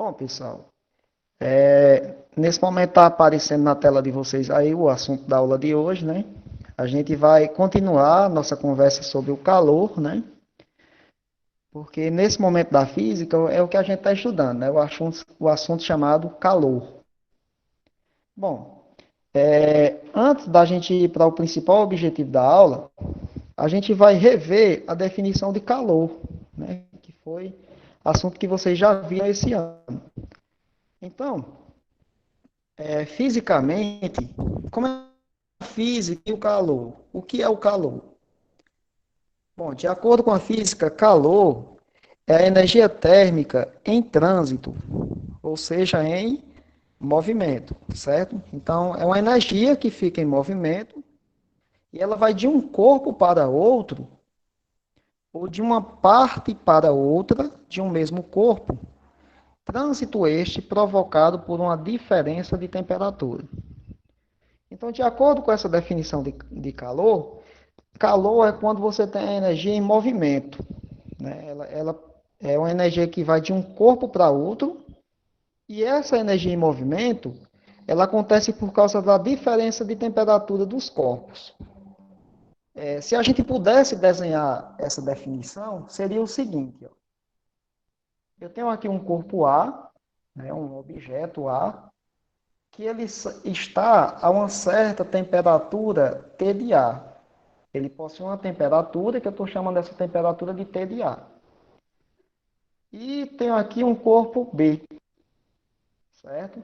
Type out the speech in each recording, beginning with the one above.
Bom, pessoal, nesse momento está aparecendo na tela de vocês aí o assunto da aula de hoje, né? A gente vai continuar nossa conversa sobre o calor, né? Porque nesse momento da física é o que a gente está estudando, né? O assunto chamado calor. Bom, antes da gente ir para o principal objetivo da aula, a gente vai rever a definição de calor, né? Que foi assunto que vocês já viram esse ano. Então, fisicamente, como é a física e o calor? O que é o calor? Bom, de acordo com a física, calor é a energia térmica em trânsito, ou seja, em movimento, certo? Então, é uma energia que fica em movimento e ela vai de um corpo para outro, ou de uma parte para outra de um mesmo corpo, trânsito este provocado por uma diferença de temperatura. Então, de acordo com essa definição de calor, calor é quando você tem a energia em movimento, né? Ela é uma energia que vai de um corpo para outro, e essa energia em movimento, ela acontece por causa da diferença de temperatura dos corpos. Se a gente pudesse desenhar essa definição, seria o seguinte: ó. Eu tenho aqui um corpo A, né, um objeto A, que ele está a uma certa temperatura T de A. Ele possui uma temperatura que eu estou chamando essa temperatura de T de A. E tenho aqui um corpo B, certo?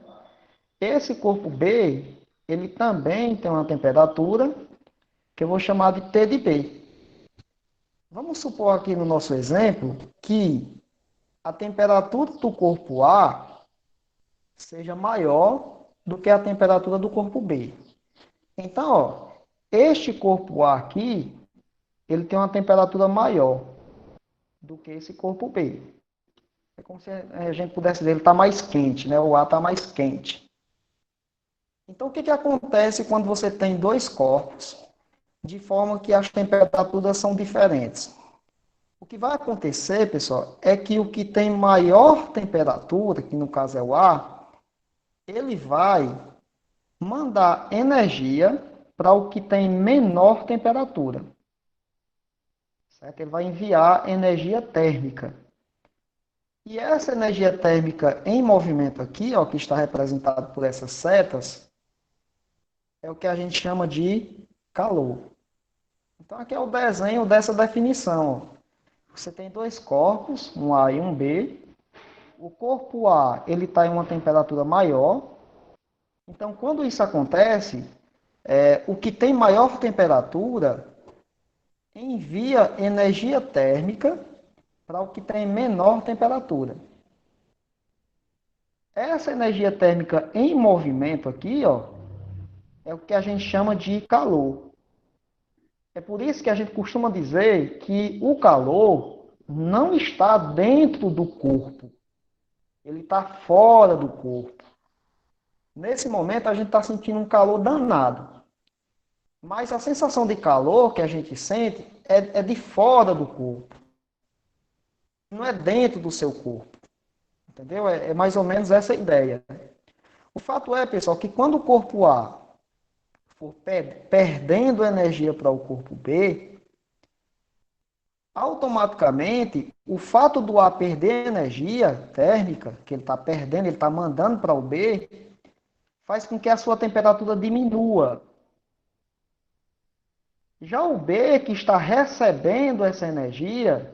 Esse corpo B, ele também tem uma temperatura que eu vou chamar de T de B. Vamos supor aqui no nosso exemplo que a temperatura do corpo A seja maior do que a temperatura do corpo B. Então, ó, este corpo A aqui, ele tem uma temperatura maior do que esse corpo B. É como se a gente pudesse dizer, ele está mais quente, né? O ar está mais quente. Então, o que acontece quando você tem dois corpos, de forma que as temperaturas são diferentes? O que vai acontecer, pessoal, é que o que tem maior temperatura, que no caso é o ar, ele vai mandar energia para o que tem menor temperatura. Certo? Ele vai enviar energia térmica. E essa energia térmica em movimento aqui, ó, que está representado por essas setas, é o que a gente chama de calor. Então, aqui é o desenho dessa definição. Ó. Você tem dois corpos, um A e um B. O corpo A ele está em uma temperatura maior. Então, quando isso acontece, o que tem maior temperatura envia energia térmica para o que tem menor temperatura. Essa energia térmica em movimento aqui, ó, é o que a gente chama de calor. É por isso que a gente costuma dizer que o calor não está dentro do corpo, ele está fora do corpo. Nesse momento a gente está sentindo um calor danado, mas a sensação de calor que a gente sente é de fora do corpo, não é dentro do seu corpo, entendeu? É mais ou menos essa a ideia. O fato é, pessoal, que quando o corpo A for perdendo energia para o corpo B, automaticamente o fato do A perder energia térmica, que ele está perdendo, ele está mandando para o B, faz com que a sua temperatura diminua. Já o B, que está recebendo essa energia,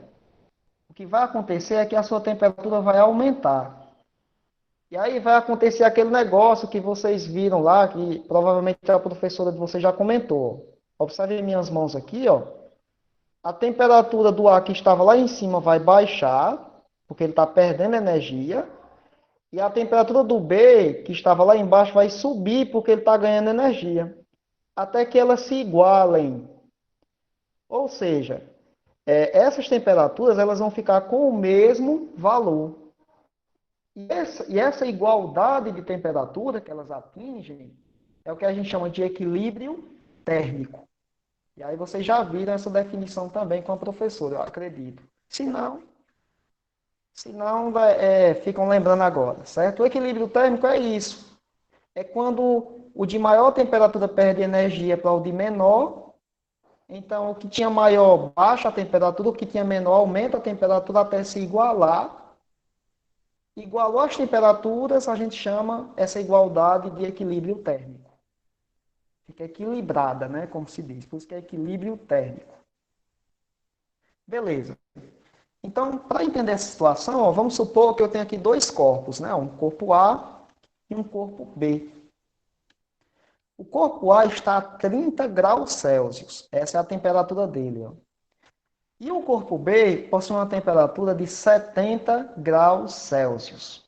o que vai acontecer é que a sua temperatura vai aumentar. E aí vai acontecer aquele negócio que vocês viram lá, que provavelmente a professora de vocês já comentou. Observe minhas mãos aqui, ó. A temperatura do ar que estava lá em cima vai baixar, porque ele está perdendo energia. E a temperatura do B, que estava lá embaixo, vai subir, porque ele está ganhando energia. Até que elas se igualem. Ou seja, essas temperaturas elas vão ficar com o mesmo valor. E essa igualdade de temperatura que elas atingem é o que a gente chama de equilíbrio térmico. E aí vocês já viram essa definição também com a professora, eu acredito. Se não, ficam lembrando agora, certo? O equilíbrio térmico é isso. É quando o de maior temperatura perde energia para o de menor. Então, o que tinha maior baixa a temperatura, o que tinha menor aumenta a temperatura até se igualar. Igualou as temperaturas, a gente chama essa igualdade de equilíbrio térmico. Fica equilibrada, né? Como se diz. Por isso que é equilíbrio térmico. Beleza. Então, para entender essa situação, ó, vamos supor que eu tenho aqui dois corpos, né? Um corpo A e um corpo B. O corpo A está a 30 graus Celsius. Essa é a temperatura dele. Ó. E o corpo B possui uma temperatura de 70 graus Celsius.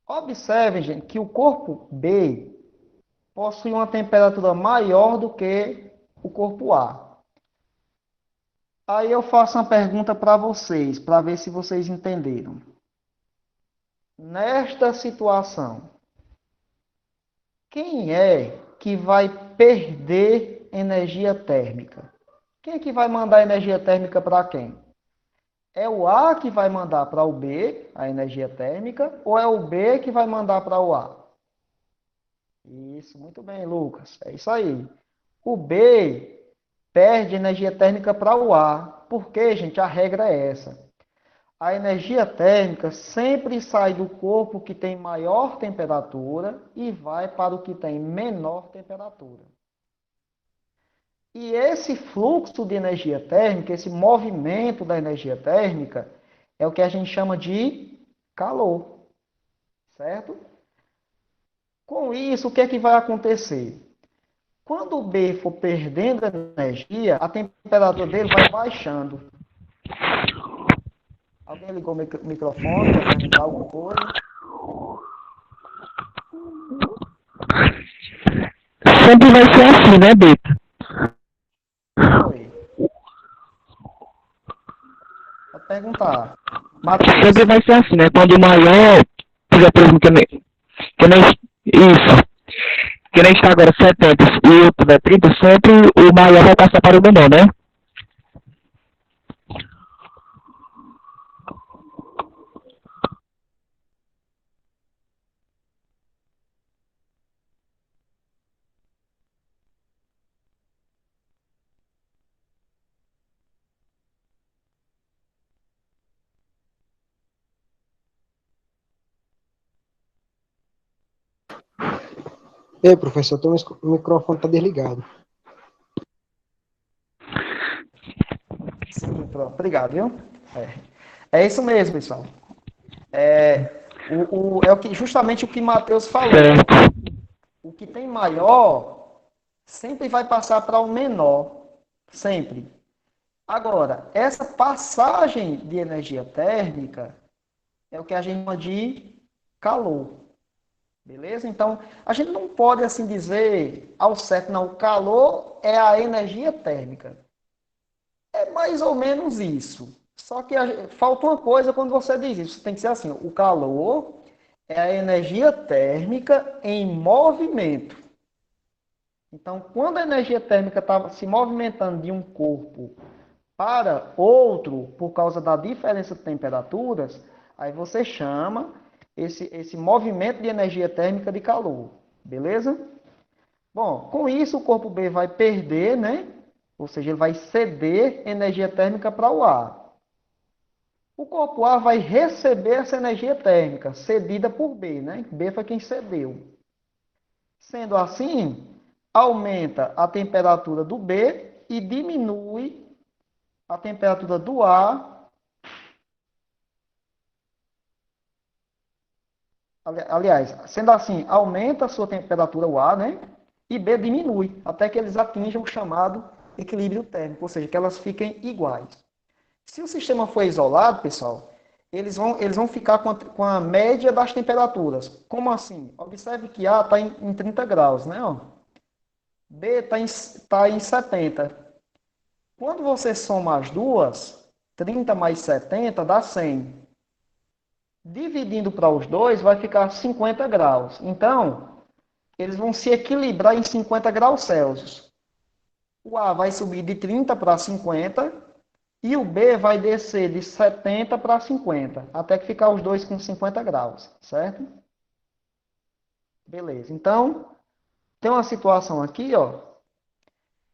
Observem, gente, que o corpo B possui uma temperatura maior do que o corpo A. Aí eu faço uma pergunta para vocês, para ver se vocês entenderam. Nesta situação, quem é que vai perder energia térmica? Quem é que vai mandar energia térmica para quem? É o A que vai mandar para o B a energia térmica ou é o B que vai mandar para o A? Isso, muito bem, Lucas. É isso aí. O B perde energia térmica para o A. Por quê, gente? A regra é essa. A energia térmica sempre sai do corpo que tem maior temperatura e vai para o que tem menor temperatura. E esse fluxo de energia térmica, esse movimento da energia térmica, é o que a gente chama de calor, certo? Com isso, o que é que vai acontecer? Quando o B for perdendo energia, a temperatura dele vai baixando. Alguém ligou o microfone para perguntar alguma coisa? Sempre vai ser assim, né, Beta? Oi, pode perguntar. Matheus. Sempre vai ser assim, né? Quando o maior, por exemplo, que nem isso, que nem está agora 70 e o outro é 30, sempre o maior vai passar para o menor, né? Ei, professor, o microfone está desligado. Sim, pronto. Obrigado, viu? É isso mesmo, pessoal. É o que, justamente o que Matheus falou. Certo. O que tem maior sempre vai passar para o menor. Sempre. Agora, essa passagem de energia térmica é o que a gente chama de calor. Beleza? Então, a gente não pode assim dizer ao certo, não. O calor é a energia térmica. É mais ou menos isso. Só que falta uma coisa quando você diz isso. Tem que ser assim: o calor é a energia térmica em movimento. Então, quando a energia térmica está se movimentando de um corpo para outro, por causa da diferença de temperaturas, aí você chama esse movimento de energia térmica de calor. Beleza? Bom, com isso o corpo B vai perder, né? Ou seja, ele vai ceder energia térmica para o A. O corpo A vai receber essa energia térmica cedida por B, né? B foi quem cedeu. Sendo assim, aumenta a temperatura do B e diminui a temperatura do A. Aliás, sendo assim, aumenta a sua temperatura, o A, né? E B diminui, até que eles atinjam o chamado equilíbrio térmico, ou seja, que elas fiquem iguais. Se o sistema for isolado, pessoal, eles vão ficar com a média das temperaturas. Como assim? Observe que A está em 30 graus, né? Ó. B tá em 70. Quando você soma as duas, 30 mais 70 dá 100. Dividindo para os dois, vai ficar 50 graus. Então, eles vão se equilibrar em 50 graus Celsius. O A vai subir de 30 para 50 E o B vai descer de 70 para 50, até que ficar os dois com 50 graus, certo? Beleza. Então, tem uma situação aqui, ó.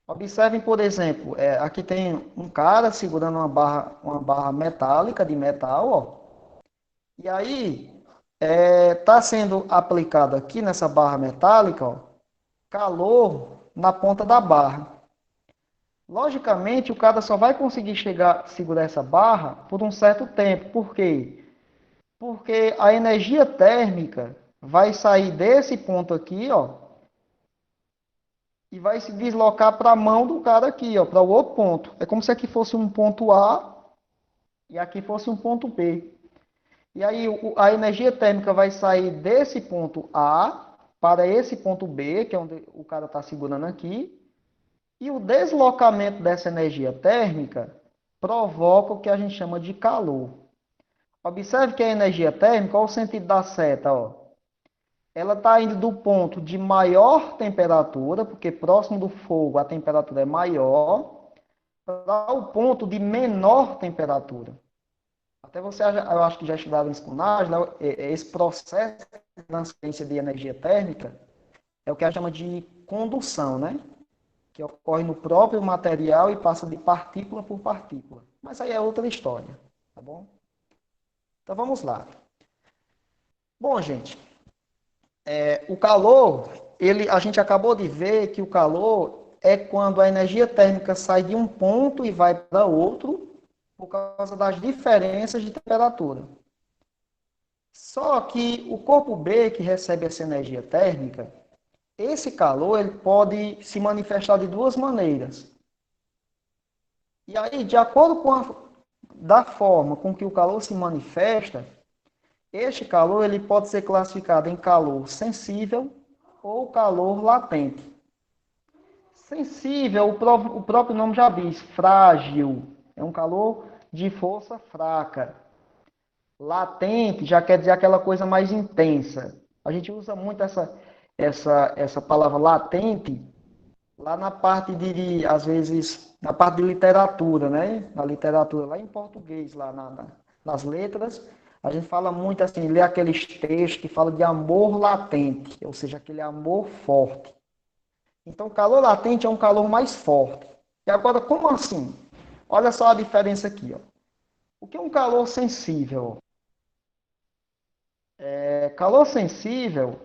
Observem, por exemplo, aqui tem um cara segurando uma barra metálica de metal, ó. E aí, está sendo aplicado aqui nessa barra metálica, ó, calor na ponta da barra. Logicamente, o cara só vai conseguir segurar essa barra por um certo tempo. Por quê? Porque a energia térmica vai sair desse ponto aqui, ó, e vai se deslocar para a mão do cara aqui, ó, para o outro ponto. É como se aqui fosse um ponto A e aqui fosse um ponto B. E aí a energia térmica vai sair desse ponto A para esse ponto B, que é onde o cara está segurando aqui. E o deslocamento dessa energia térmica provoca o que a gente chama de calor. Observe que a energia térmica, olha o sentido da seta, ó. Ela está indo do ponto de maior temperatura, porque próximo do fogo a temperatura é maior, para o ponto de menor temperatura. Até você, eu acho que já estudaram isso com Nájila, esse processo de transferência de energia térmica é o que a gente chama de condução, né? Que ocorre no próprio material e passa de partícula por partícula. Mas aí é outra história, tá bom? Então vamos lá. Bom, gente, o calor, a gente acabou de ver que o calor é quando a energia térmica sai de um ponto e vai para outro por causa das diferenças de temperatura. Só que o corpo B, que recebe essa energia térmica, esse calor ele pode se manifestar de duas maneiras. E aí, de acordo com da forma com que o calor se manifesta, este calor ele pode ser classificado em calor sensível ou calor latente. Sensível, o próprio nome já diz, frágil, é um calor de força fraca. Latente já quer dizer aquela coisa mais intensa. A gente usa muito essa palavra latente lá na parte às vezes, na parte de literatura, né? Na literatura, lá em português, lá nas letras, a gente fala muito assim, lê aqueles textos que falam de amor latente, ou seja, aquele amor forte. Então, o calor latente é um calor mais forte. E agora, como assim? Olha só a diferença aqui, ó. O que é um calor sensível? Calor sensível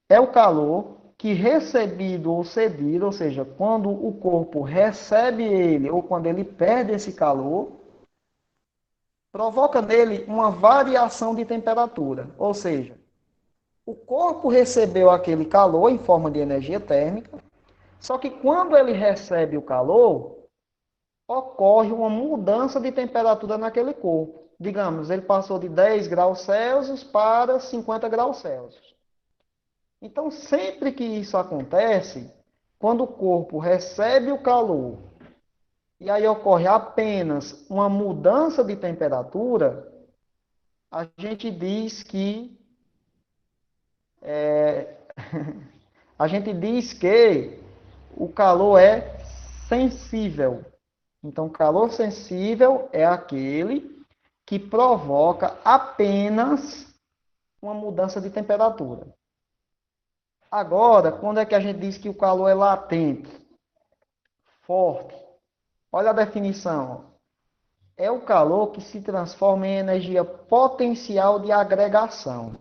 é o calor que recebido ou cedido, ou seja, quando o corpo recebe ele ou quando ele perde esse calor, provoca nele uma variação de temperatura. Ou seja, o corpo recebeu aquele calor em forma de energia térmica, só que quando ele recebe o calor, ocorre uma mudança de temperatura naquele corpo. Digamos, ele passou de 10 graus Celsius para 50 graus Celsius. Então, sempre que isso acontece, quando o corpo recebe o calor e aí ocorre apenas uma mudança de temperatura, a gente diz que a gente diz que o calor é sensível. Então, calor sensível é aquele que provoca apenas uma mudança de temperatura. Agora, quando é que a gente diz que o calor é latente? Forte. Olha a definição. É o calor que se transforma em energia potencial de agregação.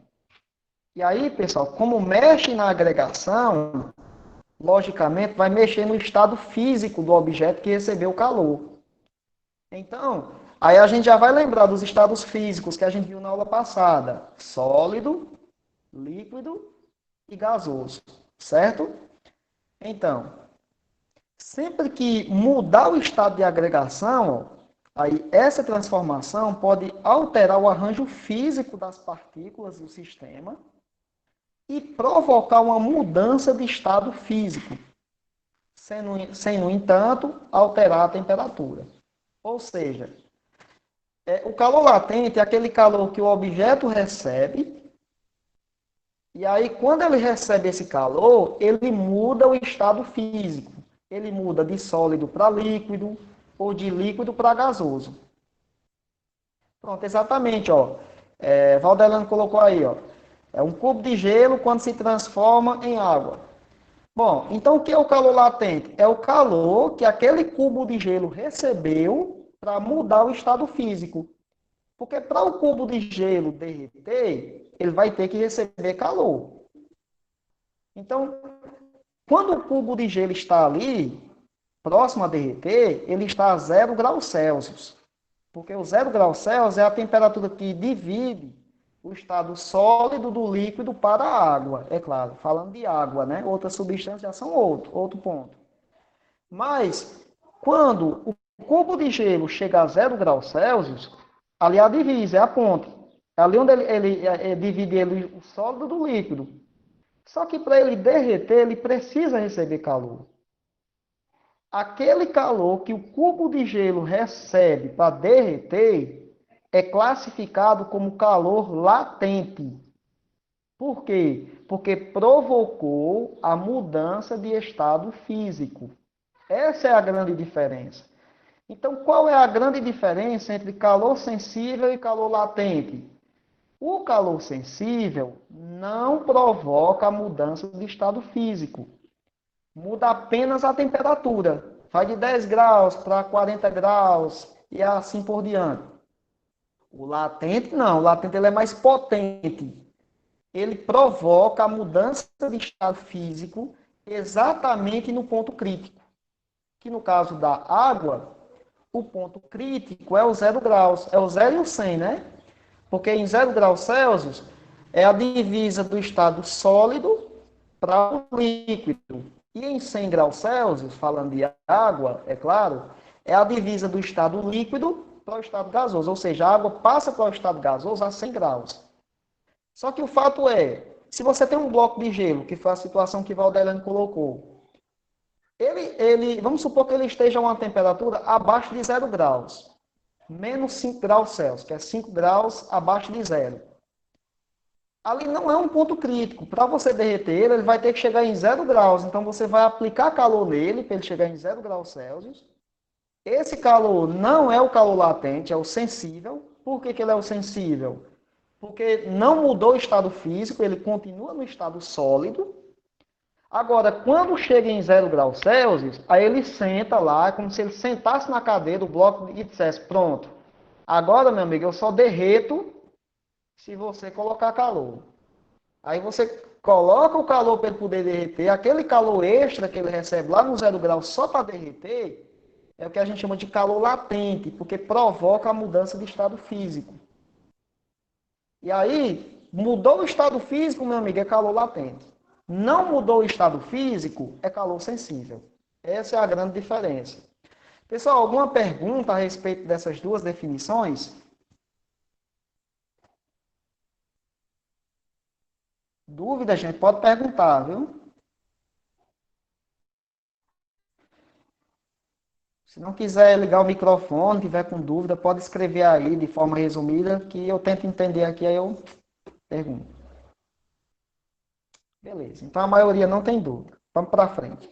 E aí, pessoal, como mexe na agregação, logicamente vai mexer no estado físico do objeto que recebeu o calor. Então, aí a gente já vai lembrar dos estados físicos que a gente viu na aula passada. Sólido, líquido e gasoso, certo? Então, sempre que mudar o estado de agregação, aí essa transformação pode alterar o arranjo físico das partículas do sistema e provocar uma mudança de estado físico, sem, no entanto, alterar a temperatura. Ou seja, o calor latente é aquele calor que o objeto recebe, e aí quando ele recebe esse calor, ele muda o estado físico. Ele muda de sólido para líquido, ou de líquido para gasoso. Pronto, exatamente, ó. Valdelano colocou aí, ó. É um cubo de gelo quando se transforma em água. Bom, então o que é o calor latente? É o calor que aquele cubo de gelo recebeu para mudar o estado físico. Porque para o cubo de gelo derreter, ele vai ter que receber calor. Então, quando o cubo de gelo está ali, próximo a derreter, ele está a 0 graus Celsius. Porque o 0 graus Celsius é a temperatura que divide o estado sólido do líquido para a água. É claro, falando de água, né? Outras substâncias já são outro ponto. Mas, quando o cubo de gelo chega a 0 graus Celsius, ali é a divisa, é a ponte. É ali onde ele divide o sólido do líquido. Só que para ele derreter, ele precisa receber calor. Aquele calor que o cubo de gelo recebe para derreter é classificado como calor latente. Por quê? Porque provocou a mudança de estado físico. Essa é a grande diferença. Então, qual é a grande diferença entre calor sensível e calor latente? O calor sensível não provoca a mudança de estado físico. Muda apenas a temperatura. Vai de 10 graus para 40 graus e assim por diante. O latente não. O latente ele é mais potente. Ele provoca a mudança de estado físico exatamente no ponto crítico. Que no caso da água, o ponto crítico é o 0 graus. É o 0 e o 100, né? Porque em 0 graus Celsius é a divisa do estado sólido para o líquido. E em 100 graus Celsius, falando de água, é claro, é a divisa do estado líquido para o estado gasoso. Ou seja, a água passa para o estado gasoso a 100 graus. Só que o fato é, se você tem um bloco de gelo, que foi a situação que Valdelano colocou, vamos supor que ele esteja a uma temperatura abaixo de 0 graus. Menos 5 graus Celsius, que é 5 graus abaixo de zero. Ali não é um ponto crítico. Para você derreter ele vai ter que chegar em 0 graus. Então, você vai aplicar calor nele, para ele chegar em 0 graus Celsius. Esse calor não é o calor latente, é o sensível. Por que ele é o sensível? Porque não mudou o estado físico, ele continua no estado sólido. Agora, quando chega em 0 graus Celsius, aí ele senta lá, é como se ele sentasse na cadeira do bloco e dissesse, pronto, agora, meu amigo, eu só derreto se você colocar calor. Aí você coloca o calor para ele poder derreter, aquele calor extra que ele recebe lá no 0 graus só para derreter, é o que a gente chama de calor latente, porque provoca a mudança de estado físico. E aí, mudou o estado físico, meu amigo, é calor latente. Não mudou o estado físico, é calor sensível. Essa é a grande diferença. Pessoal, alguma pergunta a respeito dessas duas definições? Dúvida, gente, pode perguntar, viu? Se não quiser ligar o microfone, tiver com dúvida, pode escrever aí de forma resumida, que eu tento entender aqui, aí eu pergunto. Beleza, então a maioria não tem dúvida. Vamos para frente.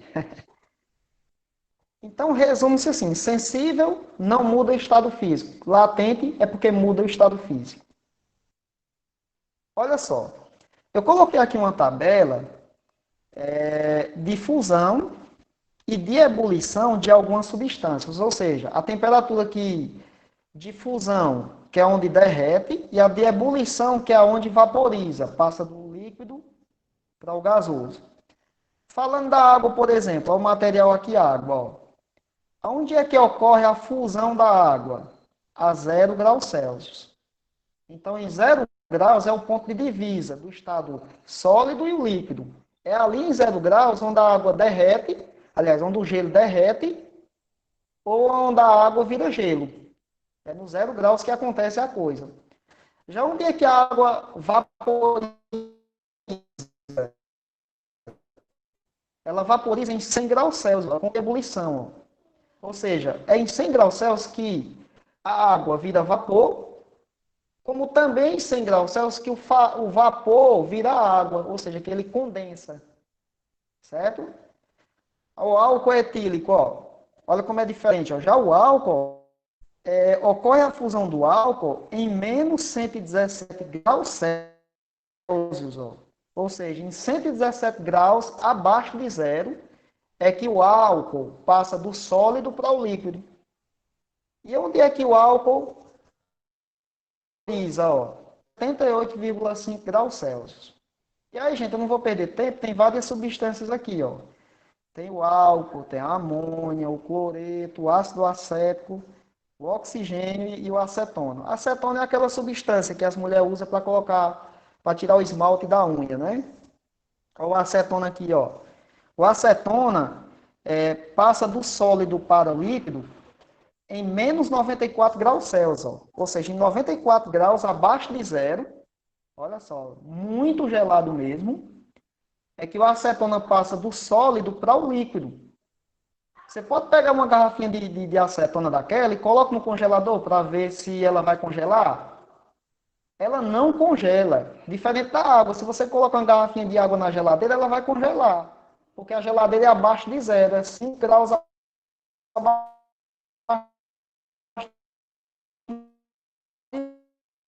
Então, resume-se assim, sensível não muda o estado físico. Latente é porque muda o estado físico. Olha só, eu coloquei aqui uma tabela de fusão e de ebulição de algumas substâncias. Ou seja, a temperatura de fusão, que é onde derrete, e a de ebulição, que é onde vaporiza, passa do líquido para o gasoso. Falando da água, por exemplo, olha o material aqui, água. Ó. Onde é que ocorre a fusão da água? A 0 graus Celsius. Então, em 0 graus é o ponto de divisa do estado sólido e o líquido. É ali em 0 graus onde a água derrete, aliás, onde o gelo derrete, ou onde a água vira gelo. É no 0 graus que acontece a coisa. Já onde é que a água vaporiza? Ela vaporiza em 100 graus Celsius, com ebulição. Ou seja, é em 100 graus Celsius que a água vira vapor, como também em 100 graus Celsius que o vapor vira água, ou seja, que ele condensa. Certo? O álcool etílico, ó. Olha como é diferente. Ó. Já o álcool, ocorre a fusão do álcool em menos 117 graus Celsius. Ó. Ou seja, em 117 graus abaixo de zero, é que o álcool passa do sólido para o líquido. E onde é que o álcool pisa? 78,5 graus Celsius. E aí, gente, eu não vou perder tempo, tem várias substâncias aqui, ó. Tem o álcool, tem a amônia, o cloreto, o ácido acético, o oxigênio e o acetona. Acetona é aquela substância que as mulheres usam para colocar, para tirar o esmalte da unha, né? Olha o acetona aqui, ó. O acetona passa do sólido para o líquido em menos 94 graus Celsius, ó. Ou seja, em 94 graus abaixo de zero. Olha só, muito gelado mesmo. É que o acetona passa do sólido para o líquido. Você pode pegar uma garrafinha de acetona daquela e coloca no congelador para ver se ela vai congelar. Ela não congela. Diferente da água. Se você colocar uma garrafinha de água na geladeira, ela vai congelar. Porque a geladeira é abaixo de zero. É 5 graus abaixo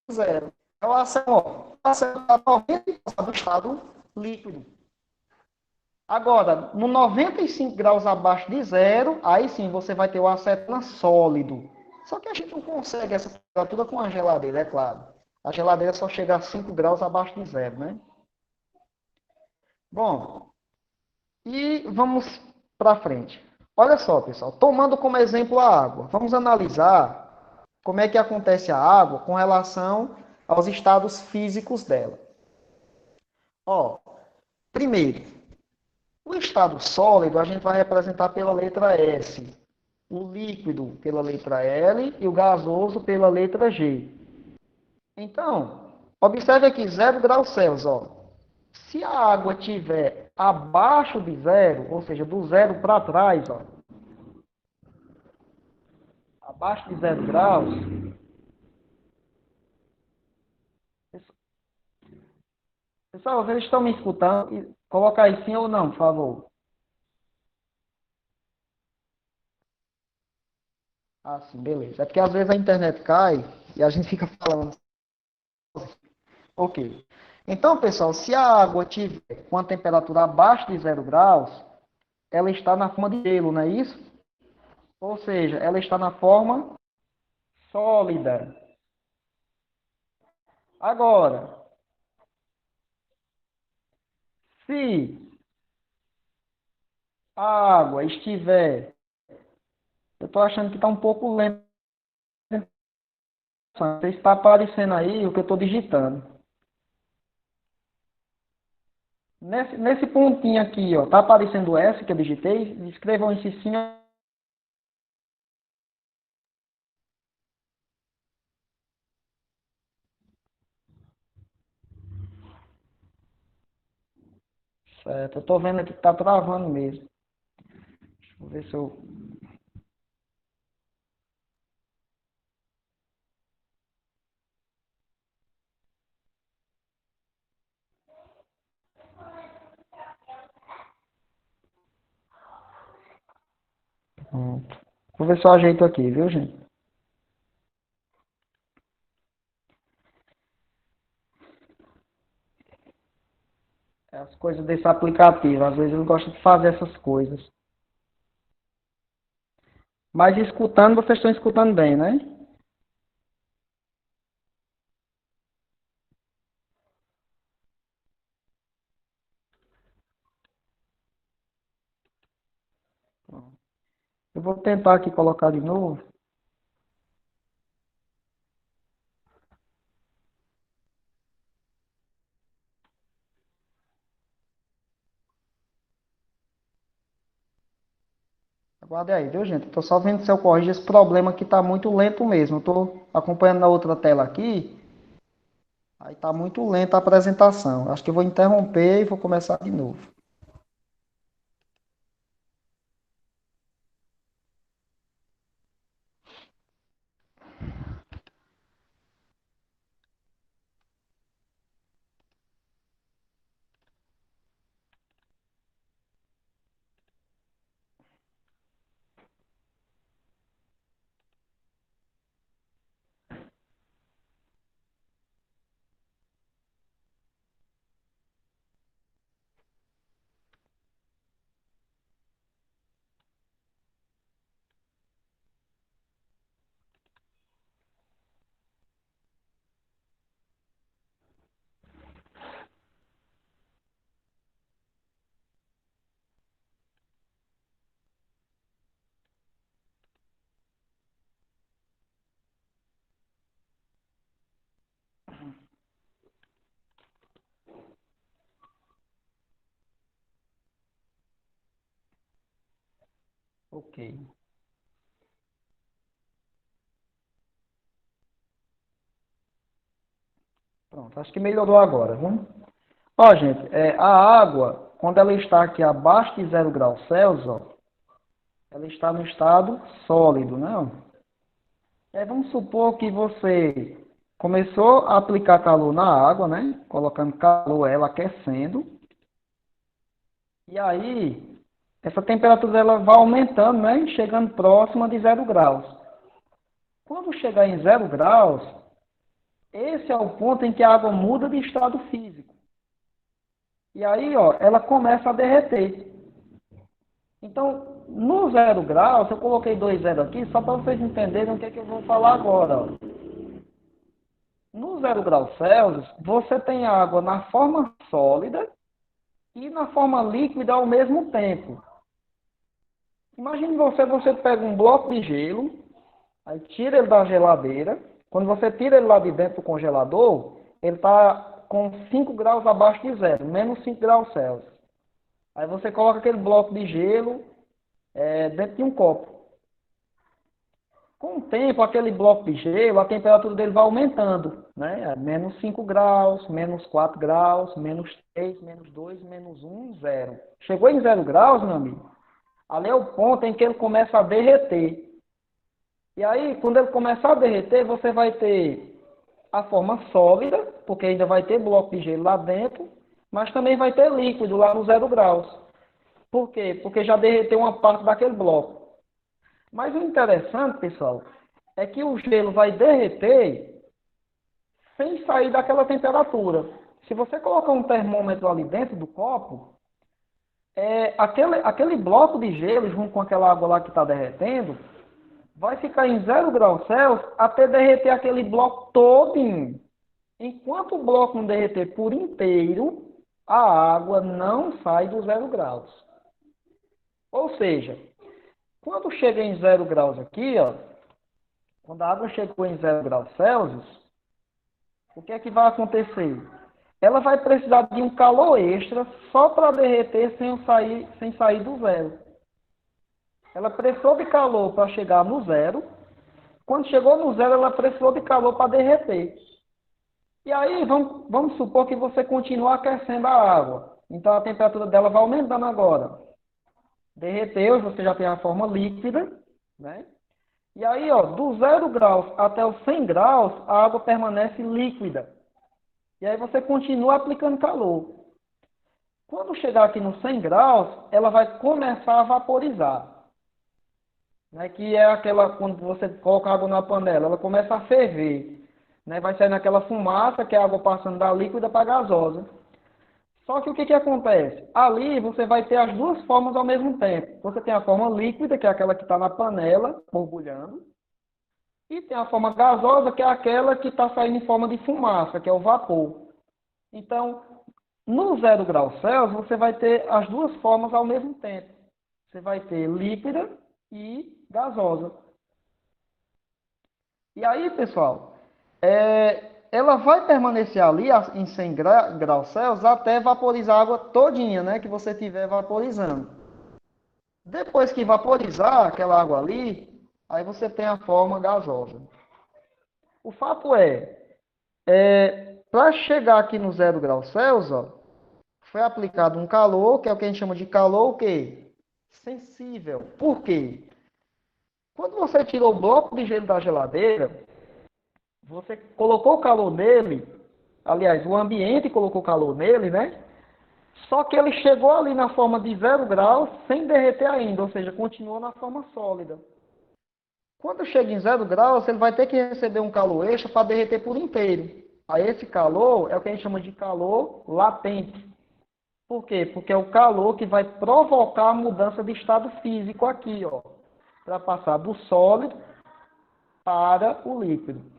de zero. É o acetona está 90% do estado líquido. Agora, no 95 graus abaixo de zero, aí sim você vai ter o acetona sólido. Só que a gente não consegue essa temperatura com a geladeira, é claro. A geladeira só chega a 5 graus abaixo de zero, né? Bom, e vamos para frente. Olha só, pessoal, tomando como exemplo a água, vamos analisar como é que acontece a água com relação aos estados físicos dela. Ó, primeiro, o estado sólido a gente vai representar pela letra S, o líquido pela letra L e o gasoso pela letra G. Então, observe aqui 0 graus Celsius. Ó. Se a água estiver abaixo de zero, ou seja, do zero para trás, ó, abaixo de 0 graus, pessoal, vocês estão me escutando? Coloca aí sim ou não, por favor. Ah, sim, beleza. É porque às vezes a internet cai e a gente fica falando. Ok. Então, pessoal, se a água tiver com a temperatura abaixo de 0 graus, ela está na forma de gelo, não é isso? Ou seja, ela está na forma sólida. Agora, se a água estiver, eu estou achando que está um pouco lento. Não sei se está aparecendo aí o que eu estou digitando. Nesse pontinho aqui, ó, está aparecendo o S que eu digitei? Escrevam isso sim. Certo, eu estou vendo aqui que está travando mesmo. Deixa eu ver se eu... Pronto. Vou ver se eu ajeito aqui, viu, gente? É as coisas desse aplicativo. Às vezes eu não gosto de fazer essas coisas. Mas escutando, vocês estão escutando bem, né? Eu vou tentar aqui colocar de novo. Aguarde aí, viu, gente? Estou só vendo se eu corrijo esse problema que está muito lento mesmo. Estou acompanhando na outra tela aqui. Aí está muito lenta a apresentação. Acho que eu vou interromper e vou começar de novo. Ok. Pronto, acho que melhorou agora, vamos? Ó, gente, a água, quando ela está aqui abaixo de 0 graus Celsius, ó, ela está no estado sólido, né? Ó? Vamos supor que você começou a aplicar calor na água, né? Colocando calor, ela aquecendo. E aí, essa temperatura ela vai aumentando, né? Chegando próxima de 0 graus. Quando chegar em 0 graus, esse é o ponto em que a água muda de estado físico. E aí, ó, ela começa a derreter. Então, no 0 graus, eu coloquei 2 zero aqui só para vocês entenderem o que é que eu vou falar agora. Ó. No 0 graus Celsius, você tem água na forma sólida e na forma líquida ao mesmo tempo. Imagine você pega um bloco de gelo, aí tira ele da geladeira. Quando você tira ele lá de dentro do congelador, ele está com 5 graus abaixo de zero, menos 5 graus Celsius. Aí você coloca aquele bloco de gelo dentro de um copo. Com o tempo, aquele bloco de gelo, a temperatura dele vai aumentando, né? Menos 5 graus, menos 4 graus, menos 3, menos 2, menos 1, 0. Chegou em 0 graus, meu amigo, ali é o ponto em que ele começa a derreter. E aí, quando ele começar a derreter, você vai ter a forma sólida, porque ainda vai ter bloco de gelo lá dentro, mas também vai ter líquido lá no 0 graus. Por quê? Porque já derreteu uma parte daquele bloco. Mas o interessante, pessoal, é que o gelo vai derreter sem sair daquela temperatura. Se você colocar um termômetro ali dentro do copo, aquele bloco de gelo, junto com aquela água lá que está derretendo, vai ficar em 0 graus Celsius até derreter aquele bloco todinho. Enquanto o bloco não derreter por inteiro, a água não sai do 0 graus. Ou seja, quando chega em 0 graus aqui, ó, quando a água chegou em 0 graus Celsius, o que é que vai acontecer? Ela vai precisar de um calor extra só para derreter sem sair do zero. Ela precisou de calor para chegar no zero. Quando chegou no zero, ela precisou de calor para derreter. E aí, vamos supor que você continua aquecendo a água. Então, a temperatura dela vai aumentando agora. Derreteu, você já tem a forma líquida, né? E aí, ó, do 0 graus até os 100 graus, a água permanece líquida. E aí você continua aplicando calor. Quando chegar aqui nos 100 graus, ela vai começar a vaporizar. Né? Que é aquela, quando você coloca água na panela, ela começa a ferver. Né? Vai sair naquela fumaça, que é a água passando da líquida para a gasosa. Só que o que acontece? Ali você vai ter as duas formas ao mesmo tempo. Você tem a forma líquida, que é aquela que está na panela, borbulhando. E tem a forma gasosa, que é aquela que está saindo em forma de fumaça, que é o vapor. Então, no 0 graus Celsius, você vai ter as duas formas ao mesmo tempo. Você vai ter líquida e gasosa. E aí, pessoal, ela vai permanecer ali em 100 graus Celsius até vaporizar a água todinha, né, que você estiver vaporizando. Depois que vaporizar aquela água ali, aí você tem a forma gasosa. O fato para chegar aqui no 0 graus Celsius, ó, foi aplicado um calor, que é o que a gente chama de calor o quê? Sensível. Por quê? Quando você tirou o bloco de gelo da geladeira, você colocou o calor nele, aliás, o ambiente colocou calor nele, né? Só que ele chegou ali na forma de 0 graus sem derreter ainda, ou seja, continuou na forma sólida. Quando chega em 0 graus, ele vai ter que receber um calor extra para derreter por inteiro. Aí esse calor é o que a gente chama de calor latente. Por quê? Porque é o calor que vai provocar a mudança de estado físico aqui, ó, para passar do sólido para o líquido.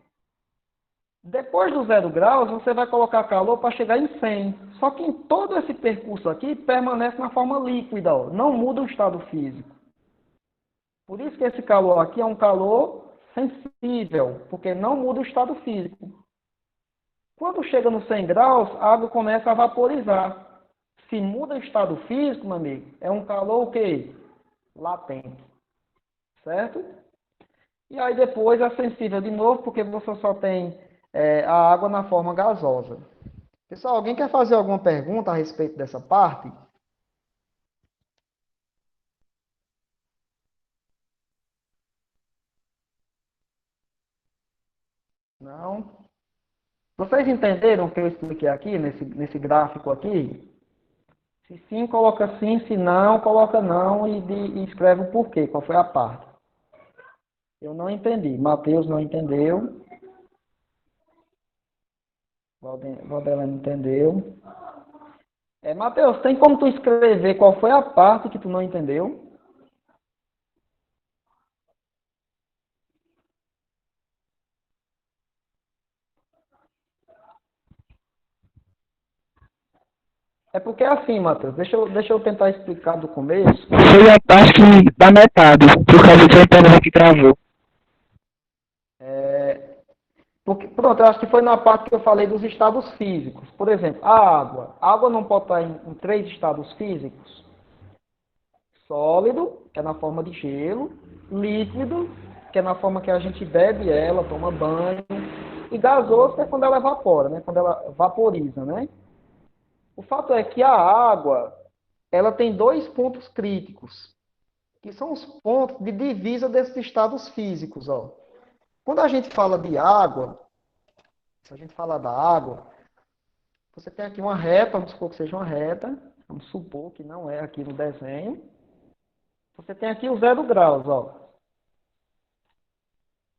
Depois do 0 graus, você vai colocar calor para chegar em 100. Só que em todo esse percurso aqui, permanece na forma líquida, ó, não muda o estado físico. Por isso que esse calor aqui é um calor sensível, porque não muda o estado físico. Quando chega nos 100 graus, a água começa a vaporizar. Se muda o estado físico, meu amigo, é um calor o quê? Latente. certo? E aí depois é sensível de novo, porque você só tem a água na forma gasosa. Pessoal, alguém quer fazer alguma pergunta a respeito dessa parte? Não? Vocês entenderam o que eu expliquei aqui, nesse gráfico aqui? Se sim, coloca sim, se não, coloca não e escreve o porquê, qual foi a parte. Eu não entendi. Matheus não entendeu. Valdelano entendeu. Matheus, tem como tu escrever qual foi a parte que tu não entendeu? É porque é assim, Matheus, deixa eu tentar explicar do começo. Foi a parte que da metade, por causa que a internet que travou. Porque, pronto, eu acho que foi na parte que eu falei dos estados físicos. Por exemplo, a água. A água não pode estar em três estados físicos. Sólido, que é na forma de gelo. Líquido, que é na forma que a gente bebe ela, toma banho. E gasoso, que é quando ela evapora, né? Quando ela vaporiza, né? O fato é que a água, ela tem dois pontos críticos, que são os pontos de divisa desses estados físicos, ó. Quando a gente fala de água, se a gente falar da água, você tem aqui uma reta, vamos supor que seja uma reta, vamos supor que não é aqui no desenho. Você tem aqui o 0 graus, ó.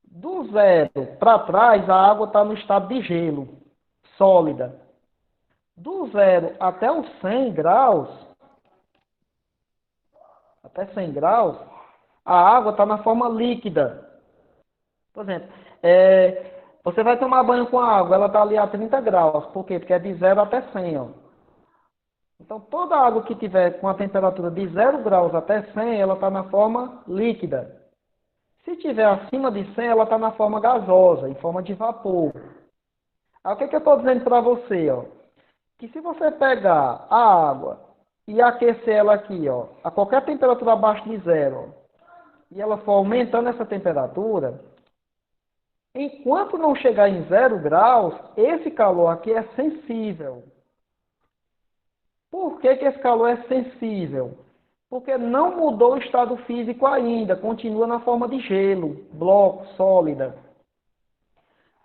Do zero para trás, a água está no estado de gelo, sólida. Do zero até os 100 graus, até 100 graus, a água está na forma líquida. Por exemplo, você vai tomar banho com a água, ela está ali a 30 graus. Por quê? Porque é de 0 até 100, ó. Então, toda água que tiver com a temperatura de 0 graus até 100, ela está na forma líquida. Se tiver acima de 100, ela está na forma gasosa, em forma de vapor. Aí, o que eu estou dizendo para você, ó? Que se você pegar a água e aquecer ela aqui, ó, a qualquer temperatura abaixo de 0, ó, e ela for aumentando essa temperatura, enquanto não chegar em 0 graus, esse calor aqui é sensível. Por que esse calor é sensível? Porque não mudou o estado físico ainda, continua na forma de gelo, bloco, sólida.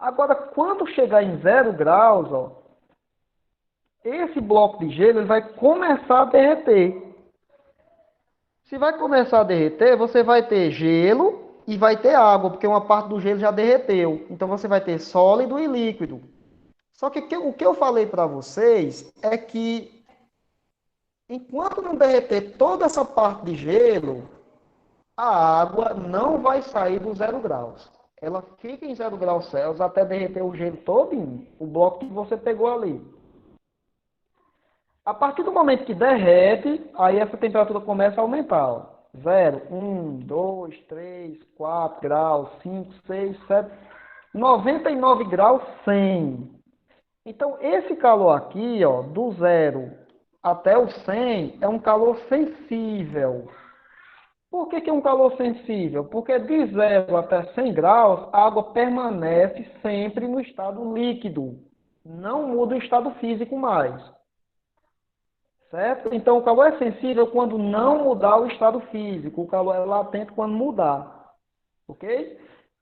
Agora, quando chegar em 0 graus, ó, esse bloco de gelo ele vai começar a derreter. Se vai começar a derreter, você vai ter gelo e vai ter água, porque uma parte do gelo já derreteu. Então você vai ter sólido e líquido. Só que o que eu falei para vocês é que enquanto não derreter toda essa parte de gelo, a água não vai sair do 0 graus. Ela fica em 0 graus Celsius até derreter o gelo todinho, o bloco que você pegou ali. A partir do momento que derrete, aí essa temperatura começa a aumentar. Ó. 0, 1, 2, 3, 4 graus, 5, 6, 7, 99 graus, 100. Então, esse calor aqui, ó, do 0 até o 100, é um calor sensível. Por que é um calor sensível? Porque de 0 até 100 graus, a água permanece sempre no estado líquido. Não muda o estado físico mais. Certo? Então, o calor é sensível quando não mudar o estado físico. O calor é latente quando mudar. Ok?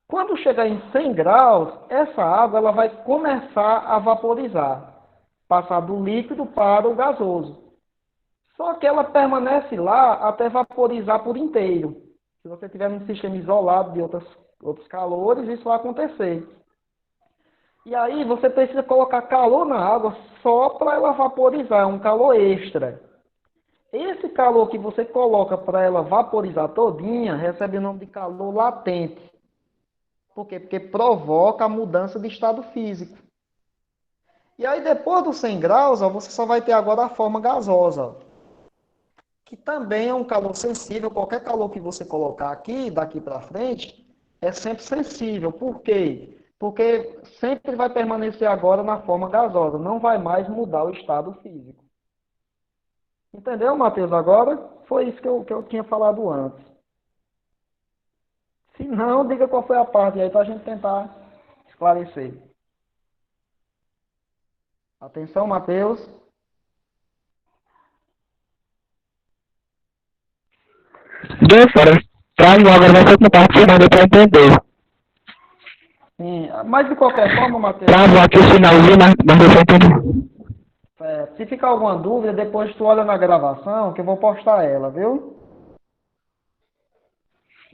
Quando chegar em 100 graus, essa água ela vai começar a vaporizar. Passar do líquido para o gasoso. Só que ela permanece lá até vaporizar por inteiro. Se você tiver um sistema isolado de outros calores, isso vai acontecer. E aí você precisa colocar calor na água só para ela vaporizar, é um calor extra. Esse calor que você coloca para ela vaporizar todinha, recebe o nome de calor latente. Por quê? Porque provoca a mudança de estado físico. E aí depois dos 100 graus, ó, você só vai ter agora a forma gasosa, ó, que também é um calor sensível. Qualquer calor que você colocar aqui, daqui para frente, é sempre sensível. Por quê? Porque sempre vai permanecer agora na forma gasosa, não vai mais mudar o estado físico. Entendeu, Matheus? Agora foi isso que eu tinha falado antes. Se não, diga qual foi a parte aí para a gente tentar esclarecer. Atenção, Matheus. Deu fora. Travou, agora vai ser com parte final, deu pra entender. Sim, mas de qualquer forma, Matheus, Travou aqui o finalzinho, mas deu pra entender. se ficar alguma dúvida, depois tu olha na gravação que eu vou postar ela, viu?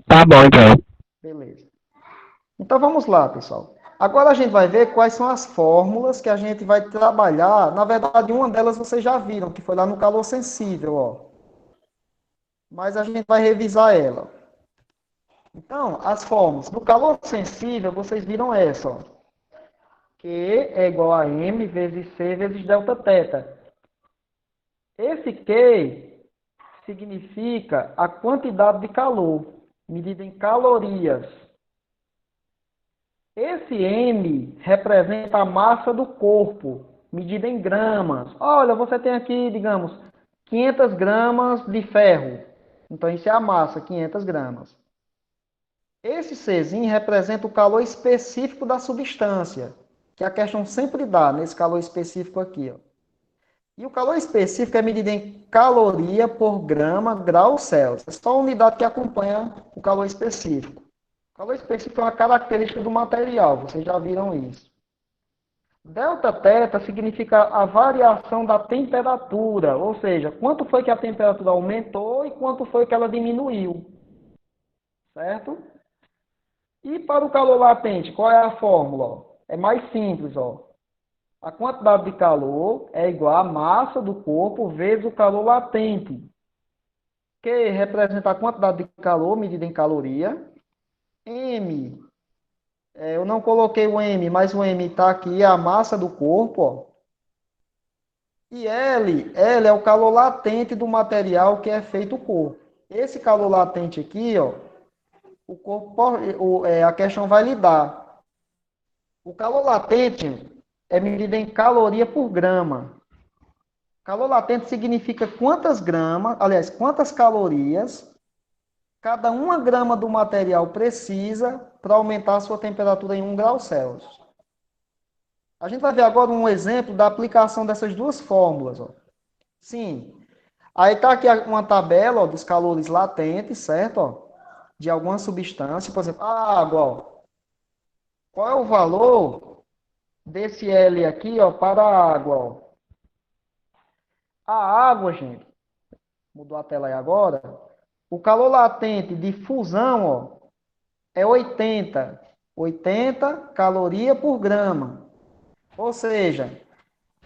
Tá bom, então. Beleza. Então vamos lá, pessoal. Agora a gente vai ver quais são as fórmulas que a gente vai trabalhar. Na verdade, uma delas vocês já viram, que foi lá no calor sensível, ó. Mas a gente vai revisar ela. Então, as fórmulas do calor sensível, vocês viram essa, ó. Q é igual a M vezes C vezes delta θ. Esse Q significa a quantidade de calor, medida em calorias. Esse M representa a massa do corpo, medida em gramas. Olha, você tem aqui, digamos, 500 gramas de ferro. Então, isso é a massa, 500 gramas. Esse Czinho representa o calor específico da substância, que a questão sempre dá nesse calor específico aqui, ó. E o calor específico é medido em caloria por grama, grau Celsius. É só a unidade que acompanha o calor específico. O calor específico é uma característica do material, vocês já viram isso. Delta θ significa a variação da temperatura, ou seja, quanto foi que a temperatura aumentou e quanto foi que ela diminuiu. Certo? E para o calor latente, qual é a fórmula? É mais simples, ó. A quantidade de calor é igual à massa do corpo vezes o calor latente, que representa a quantidade de calor medida em caloria. M, eu não coloquei o M, mas o M está aqui, é a massa do corpo, ó. E L é o calor latente do material que é feito o corpo. Esse calor latente aqui, ó, o corpo, a questão vai lhe dar. O calor latente é medido em caloria por grama. Calor latente significa quantas gramas, aliás, quantas calorias cada 1 grama do material precisa para aumentar a sua temperatura em 1 grau Celsius. A gente vai ver agora um exemplo da aplicação dessas duas fórmulas, ó. Sim, aí está aqui uma tabela, ó, dos calores latentes, certo? Ó, de alguma substância, por exemplo, a água, ó. Qual é o valor desse L aqui, ó, para a água, ó? A água, gente, mudou a tela aí agora. O calor latente de fusão, ó, é 80 caloria por grama. Ou seja,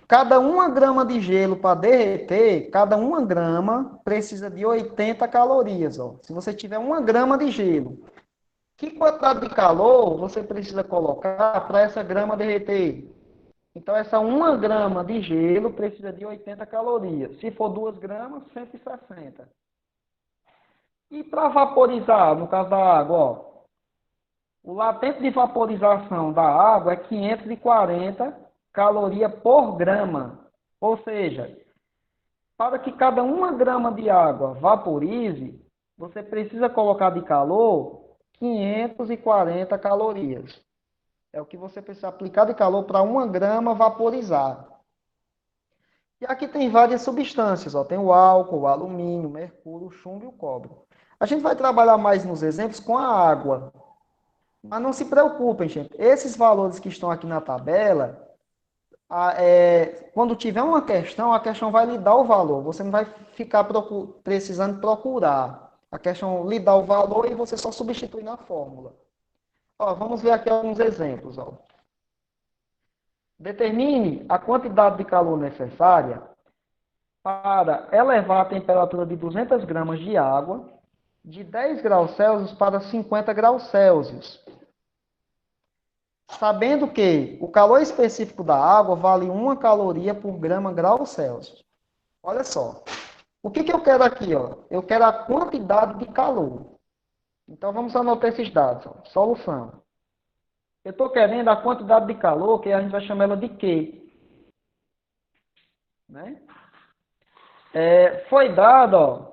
cada 1 grama de gelo para derreter, cada 1 grama precisa de 80 calorias. Ó. Se você tiver 1 grama de gelo, que quantidade de calor você precisa colocar para essa grama derreter? Então, essa 1 grama de gelo precisa de 80 calorias. Se for 2 gramas, 160. E para vaporizar, no caso da água, ó, o latente de vaporização da água é 540 calorias por grama. Ou seja, para que cada 1 grama de água vaporize, você precisa colocar de calor 540 calorias. É o que você precisa aplicar de calor para 1 grama vaporizar. E aqui tem várias substâncias, ó. Tem o álcool, o alumínio, o mercúrio, o chumbo e o cobre. A gente vai trabalhar mais nos exemplos com a água. Mas não se preocupem, gente. Esses valores que estão aqui na tabela, quando tiver uma questão, a questão vai lhe dar o valor. Você não vai ficar precisando procurar. A questão lhe dá o valor e você só substitui na fórmula. Ó, vamos ver aqui alguns exemplos. Ó. Determine a quantidade de calor necessária para elevar a temperatura de 200 gramas de água de 10 graus Celsius para 50 graus Celsius. Sabendo que o calor específico da água vale 1 caloria por grama grau Celsius. Olha só. O que eu quero aqui? Ó? Eu quero a quantidade de calor. Então, vamos anotar esses dados. Ó. Solução. Eu estou querendo a quantidade de calor, que a gente vai chamar ela de Q. Né? Foi dado, ó,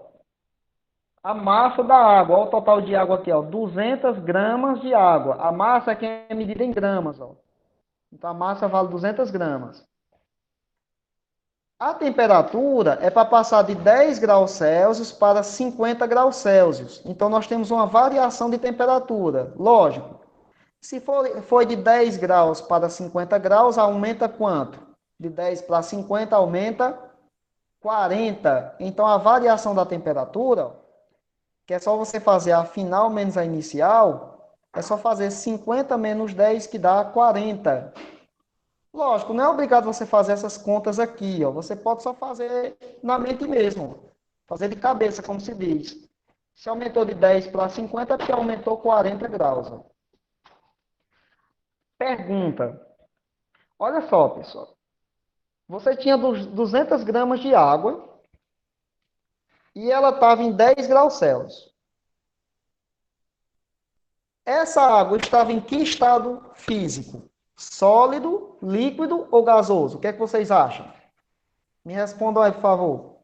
a massa da água. Olha o total de água aqui, ó, 200 gramas de água. A massa aqui é medida em gramas, ó. Então a massa vale 200 gramas. A temperatura é para passar de 10 graus Celsius para 50 graus Celsius. Então nós temos uma variação de temperatura. Lógico, se for de 10 graus para 50 graus, aumenta quanto? De 10 para 50 aumenta 40. Então a variação da temperatura, que é só você fazer a final menos a inicial, é só fazer 50 menos 10 que dá 40. Lógico, não é obrigado você fazer essas contas aqui, ó. Você pode só fazer na mente mesmo. Fazer de cabeça, como se diz. Se aumentou de 10 para 50, é porque aumentou 40 graus. Ó. Pergunta. Olha só, pessoal. Você tinha 200 gramas de água e ela estava em 10 graus Celsius. Essa água estava em que estado físico? Sólido, líquido ou gasoso? O que é que vocês acham? Me respondam aí, por favor.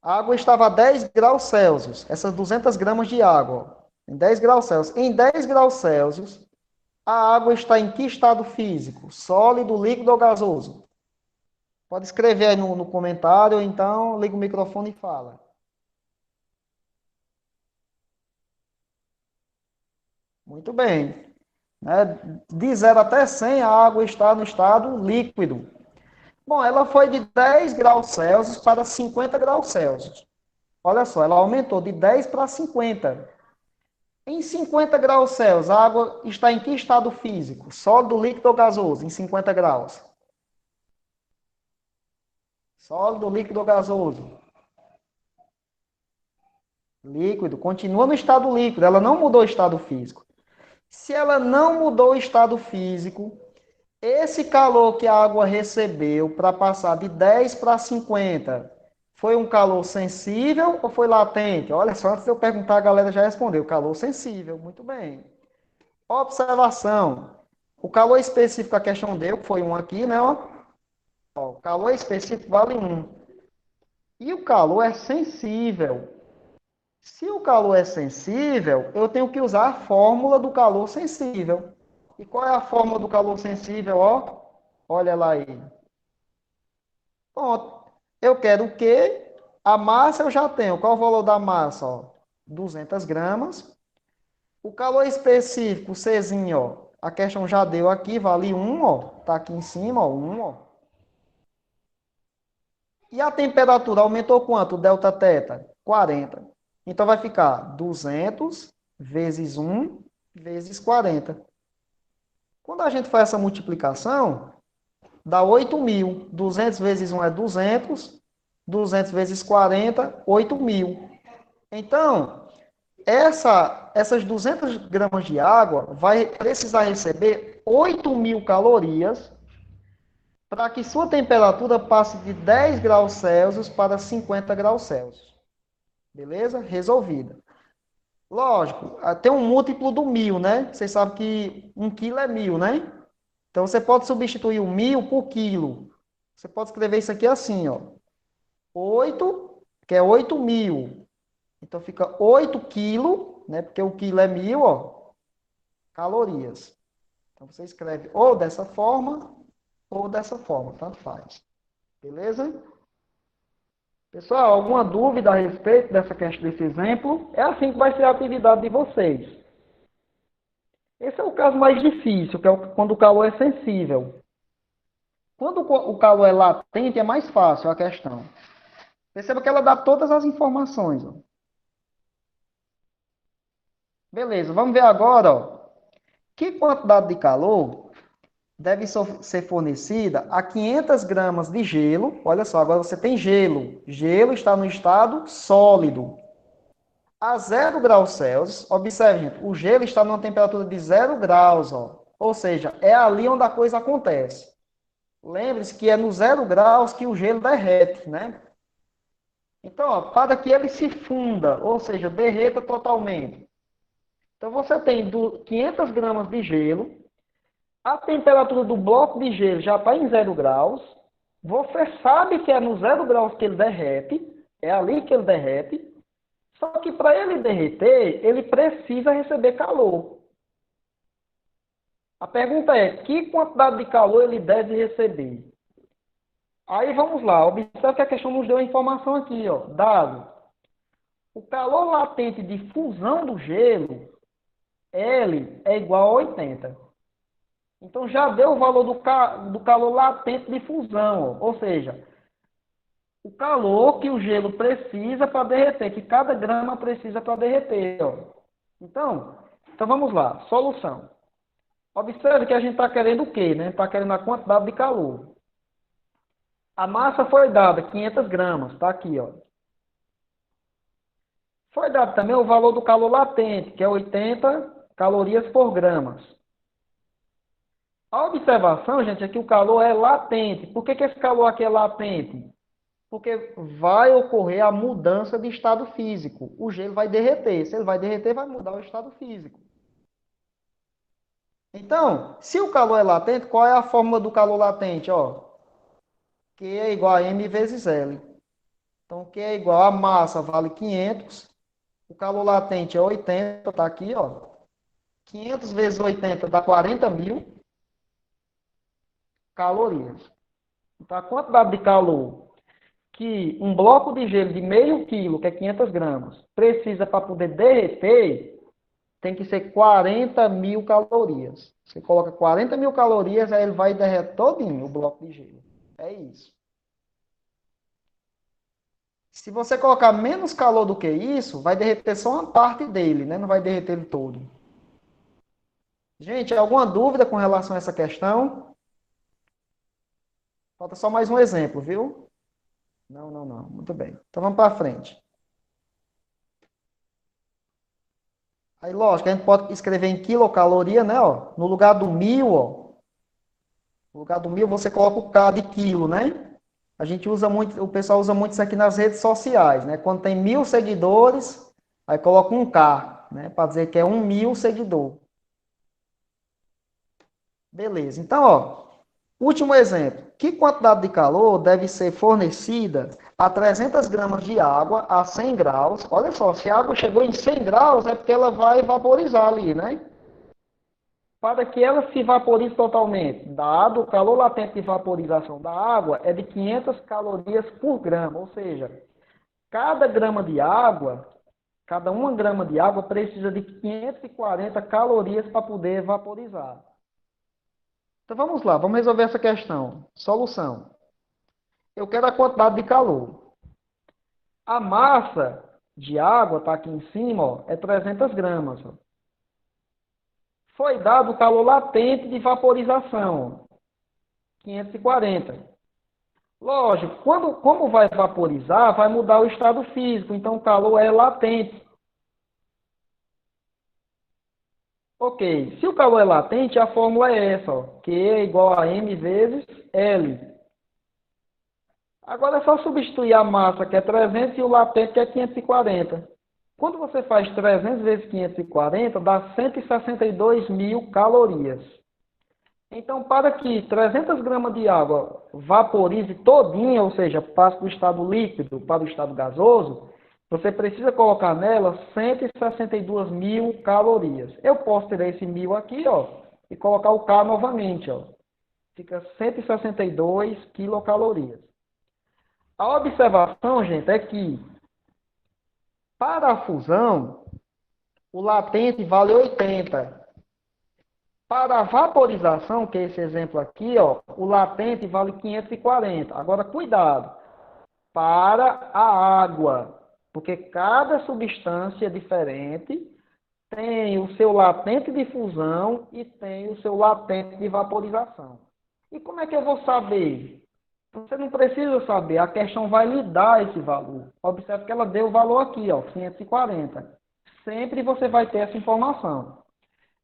A água estava a 10 graus Celsius. Essas 200 gramas de água. Ó, em 10 graus Celsius. Em 10 graus Celsius, a água está em que estado físico? Sólido, líquido ou gasoso? Pode escrever aí no comentário, ou então liga o microfone e fala. Muito bem. Né? De 0 até 100, a água está no estado líquido. Bom, ela foi de 10 graus Celsius para 50 graus Celsius. Olha só, ela aumentou de 10 para 50. Em 50 graus Celsius, a água está em que estado físico? Sólido, líquido ou gasoso? Em 50 graus. Sólido, líquido ou gasoso? Líquido. Continua no estado líquido. Ela não mudou o estado físico. Se ela não mudou o estado físico, esse calor que a água recebeu para passar de 10 para 50 foi um calor sensível ou foi latente? Olha só, antes de eu perguntar, a galera já respondeu. Calor sensível, muito bem. Observação. O calor específico que a questão deu, que foi um aqui, né? Ó, o calor específico vale 1. E o calor é sensível. Se o calor é sensível, eu tenho que usar a fórmula do calor sensível. E qual é a fórmula do calor sensível? Ó, olha lá aí. Pronto. Eu quero o quê? A massa eu já tenho. Qual é o valor da massa? Ó? 200 gramas. O calor específico, Czinho, ó. A questão já deu aqui, vale 1, ó. Tá aqui em cima, ó, 1, ó. E a temperatura aumentou quanto? Delta teta? 40. Então vai ficar 200 vezes 1 vezes 40. Quando a gente faz essa multiplicação, dá 8.000. 200 vezes 1 é 200. 200 vezes 40, 8.000. Então, essas 200 gramas de água vai precisar receber 8.000 calorias para que sua temperatura passe de 10 graus Celsius para 50 graus Celsius. Beleza? Resolvida. Lógico, tem um múltiplo do 1.000, né? Vocês sabem que 1 quilo é 1.000, né? Então, você pode substituir o 1.000 por quilo. Você pode escrever isso aqui assim, ó. 8, que é 8.000. Então, fica 8 quilos, né? Porque o quilo é 1.000, ó. Calorias. Então, você escreve ou dessa forma, ou dessa forma. Tanto faz. Beleza? Pessoal, alguma dúvida a respeito dessa questão, desse exemplo? É assim que vai ser a atividade de vocês. Esse é o caso mais difícil, que é quando o calor é sensível. Quando o calor é latente, é mais fácil a questão. Perceba que ela dá todas as informações. Ó. Beleza, vamos ver agora. Ó. Que quantidade de calor deve ser fornecida a 500 gramas de gelo. Olha só, agora você tem gelo. Gelo está no estado sólido. A 0 graus Celsius, observe, gente, o gelo está numa temperatura de 0 graus, ó. Ou seja, é ali onde a coisa acontece. Lembre-se que é no 0 graus que o gelo derrete, né? Então, ó, para que ele se funda, ou seja, derreta totalmente. Então, você tem 500 gramas de gelo, a temperatura do bloco de gelo já está em 0 graus, você sabe que é no 0 graus que ele derrete, É ali que ele derrete. Só que para ele derreter, ele precisa receber calor. A pergunta é, que quantidade de calor ele deve receber? Aí vamos lá, observe que a questão nos deu a informação aqui, ó, dado. O calor latente de fusão do gelo, L, é igual a 80. Então já deu o valor do calor latente de fusão, ó. Ou seja, o calor que o gelo precisa para derreter, que cada grama precisa para derreter. Ó. Então vamos lá, solução. Observe que a gente está querendo o quê? Né? Está querendo a quantidade de calor. A massa foi dada, 500 gramas, está aqui. Ó. Foi dado também o valor do calor latente, que é 80 calorias por gramas. A observação, gente, é que o calor é latente. Por que esse calor aqui é latente? Porque vai ocorrer a mudança de estado físico. O gelo vai derreter. Se ele vai derreter, vai mudar o estado físico. Então, se o calor é latente, qual é a fórmula do calor latente? Ó, Q é igual a M vezes L. Então, Q é igual a massa vale 500. O calor latente é 80, está aqui, ó. 500 vezes 80 dá 40.000 calorias. Então, a quantidade de calor que um bloco de gelo de meio quilo, que é 500 gramas, precisa para poder derreter, tem que ser 40.000 calorias. Você coloca 40.000 calorias, aí ele vai derreter todinho o bloco de gelo. É isso. Se você colocar menos calor do que isso, vai derreter só uma parte dele, né? Não vai derreter ele todo. Gente, alguma dúvida com relação a essa questão? Falta só mais um exemplo, viu? Não. Muito bem. Então vamos para frente. Aí, lógico, a gente pode escrever em quilocaloria, né? Ó, no lugar do 1.000, ó. No lugar do 1.000, você coloca o K de quilo, né? A gente usa muito, o pessoal usa muito isso aqui nas redes sociais, né? Quando tem 1.000 seguidores, aí coloca um K, né? Para dizer que é 1.000 seguidor. Beleza. Então, ó, último exemplo. Que quantidade de calor deve ser fornecida a 300 gramas de água a 100 graus? Olha só, se a água chegou em 100 graus, é porque ela vai vaporizar ali, né? Para que ela se vaporize totalmente, dado o calor latente de vaporização da água é de 500 calorias por grama, ou seja, cada grama de água, cada 1 grama de água precisa de 540 calorias para poder vaporizar. Então vamos lá, vamos resolver essa questão. Solução. Eu quero a quantidade de calor. A massa de água, está aqui em cima, ó, é 300 gramas. Ó. Foi dado o calor latente de vaporização, 540. Lógico, como vai vaporizar, vai mudar o estado físico, então o calor é latente. Ok, se o calor é latente, a fórmula é essa, ó, Q é igual a M vezes L. Agora é só substituir a massa, que é 300, e o latente, que é 540. Quando você faz 300 vezes 540, dá 162.000 calorias. Então, para que 300 gramas de água vaporize todinha, ou seja, passe do estado líquido para o estado gasoso, você precisa colocar nela 162.000 calorias. Eu posso tirar esse 1.000 aqui, ó, e colocar o K novamente, ó. Fica 162 quilocalorias. A observação, gente, é que para a fusão, o latente vale 80. Para a vaporização, que é esse exemplo aqui, ó, o latente vale 540. Agora, cuidado, para a água, porque cada substância diferente tem o seu latente de fusão e tem o seu latente de vaporização. E como é que eu vou saber? Você não precisa saber, a questão vai lhe dar esse valor. Observe que ela deu o valor aqui, ó, 540. Sempre você vai ter essa informação.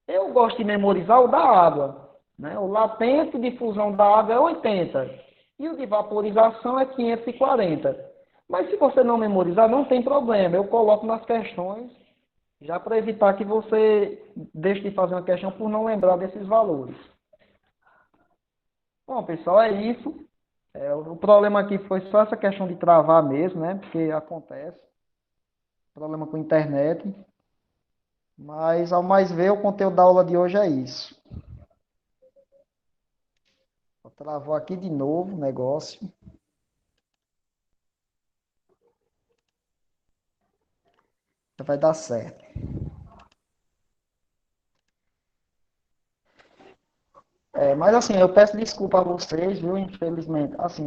Eu gosto de memorizar o da água. Né? O latente de fusão da água é 80. E o de vaporização é 540. Mas se você não memorizar, não tem problema. Eu coloco nas questões, já para evitar que você deixe de fazer uma questão por não lembrar desses valores. Bom, pessoal, é isso. O problema aqui foi só essa questão de travar mesmo, né? Porque acontece. Problema com a internet. Mas ao mais ver, o conteúdo da aula de hoje é isso. Travou aqui de novo o negócio. Vai dar certo. Mas assim, eu peço desculpa a vocês, viu? Infelizmente, assim,